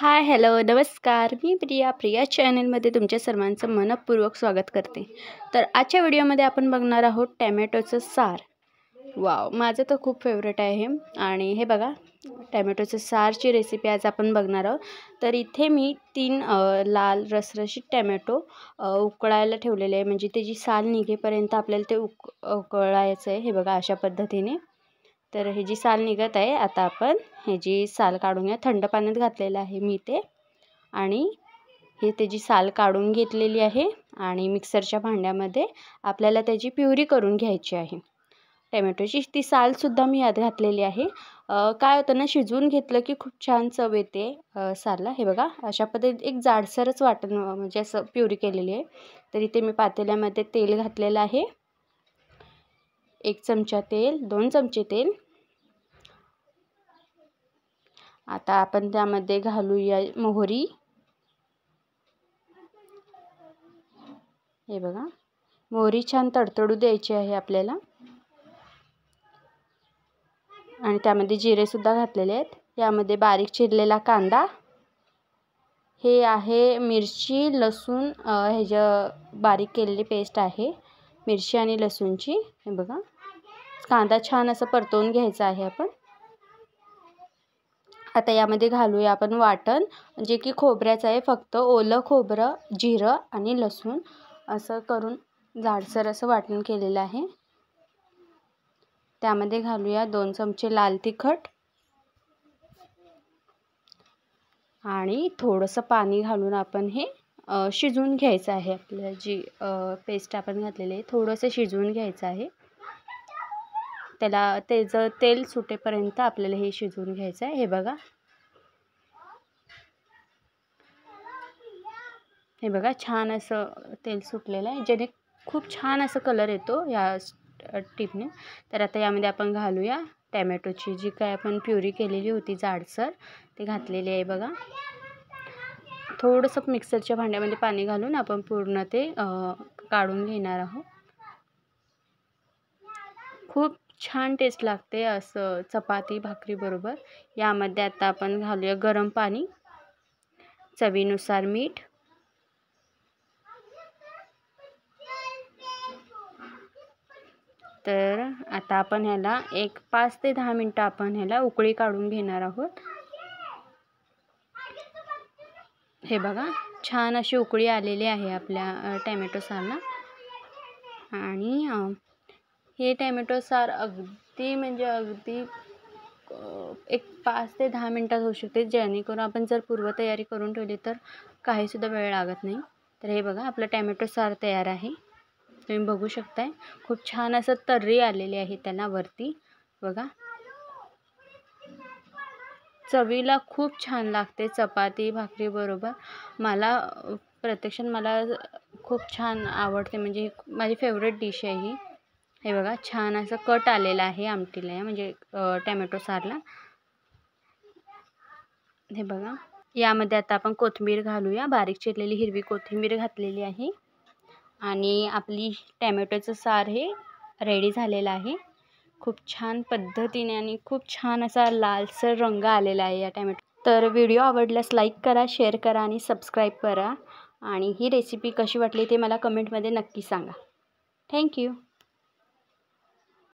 हाय, hello, नमस्कार. मी प्रिया चॅनलमध्ये तुमच्या सर्वांचं मनःपूर्वक स्वागत करते. तर आजच्या व्हिडिओमध्ये आपण बघणार आहोत टॅमॅटोचं सार. वाव, माझं तर खूप फेवरेट आहे आणि हे बघा, टॅमॅटोचं सारची रेसिपी आज आपण बघणार आहोत. तर इथे मी 3 लाल रसरशीत टॅमॅटो उकळायला ठेवलेले आहे. म्हणजे त्याची साल निघेपर्यंत आपल्याला ते उकळायचं आहे. हे बघा, अशा पद्धतीने. तर हे जी साल निघत आहे, आता आपण हे जी साल काढून घ्या. थंड पाण्यात घातलेलं आहे मी ते आणि हे त्याची साल काढून घेतलेली आहे आणि मिक्सरच्या भांड्यामध्ये आपल्याला त्याची प्युरी करून घ्यायची आहे. टॅमॅटोची ती सालसुद्धा मी यात घातलेली आहे. काय होतं ना, शिजवून घेतलं की खूप छान चव येते सारला. हे बघा, अशा पद्धतीत एक जाडसरच वाटण म्हणजे असं प्युरी केलेली आहे. तर इथे मी पातेल्यामध्ये तेल घातलेलं आहे. 1 चमचा तेल, 2 चमचे तेल. आता आपण त्यामध्ये घालूया मोहरी. हे बघा, मोहरी छान तडतडू द्यायची आहे आपल्याला आणि त्यामध्ये जिरेसुद्धा घातलेले आहेत. यामध्ये बारीक चिरलेला कांदा, हे आहे मिरची, लसूण, बारीक केलेली पेस्ट आहे मिरची आणि लसूणची. हे बघा, कांदा छान असं परतवून घ्यायचा आहे आपण. आता यामध्ये घालूया आपण वाटण, जे की खोबऱ्याचं आहे. फक्त ओलं खोबरं, जिरं आणि लसूण असं करून जाडसर असं वाटण केलेलं आहे. त्यामध्ये घालूया 2 चमचे लाल तिखट आणि थोडंसं पाणी घालून आपण हे शिजवून घ्यायचं आहे. आपलं जी पेस्ट आपण घातलेली आहे, थोडंसं शिजवून घ्यायचं आहे. त्याला त्याचं तेल सुटेपर्यंत आपल्याला हे शिजवून घ्यायचं आहे. हे बघा, हे बघा, छान असं तेल सुटलेलं आहे, ज्याने खूप छान असं कलर येतो या टिपने. तर आता यामध्ये आपण घालूया टॅमॅटोची जी काय आपण प्युरी केलेली होती जाडसर, ते घातलेली आहे. बघा, थोडंसं मिक्सरच्या भांड्यामध्ये पाणी घालून आपण पूर्ण ते काढून घेणार आहोत. खूप छान टेस्ट लागते असं चपाती भाकरी बरोबर. यामध्ये आता आपण घालूया गरम पाणी, चवीनुसार मीठ. तर आता आपण ह्याला 5 ते 10 मिनटं आपण ह्याला उकळी काढून घेणार आहोत. हे बघा, छान अशी उकळी आलेली आहे आपल्या टॅमॅटो सारला. आणि हे टॅमॅटो सार अगदी म्हणजे अगदी 5 ते 10 मिनटात होऊ शकते, जेणेकरून आपण जर पूर्वतयारी करून ठेवली तर काहीसुद्धा वेळ लागत नाही. तर हे बघा, आपलं टॅमॅटो सार तयार आहे. तुम्ही बघू शकताय, खूप छान असं तर्री आलेली आहे त्याला वरती. बघा, चवीला खूप छान लागते चपाती भाकरी बरोबर. प्रत्यक्षात मला खूप छान आवडते, म्हणजे माझी फेवरेट डिश आहे ही. हे बघा, छान असं कट आलेला आहे आमटीला, म्हणजे टॅमॅटो सारला. हे बघा, यामध्ये आता आपण कोथिंबीर घालूया. बारीक चिरलेली हिरवी कोथिंबीर घातलेली आहे आणि आपली टॅमॅटोचं सार हे रेडी झालेलं आहे. खूप छान पद्धतीने आणि खूप छान असा लालसर रंग आलेला आहे या टॅमॅटो. तर व्हिडिओ आवडल्यास लाईक करा, शेअर करा आणि सबस्क्राईब करा. आणि ही रेसिपी कशी वाटली ते मला कमेंटमध्ये नक्की सांगा. थँक्यू.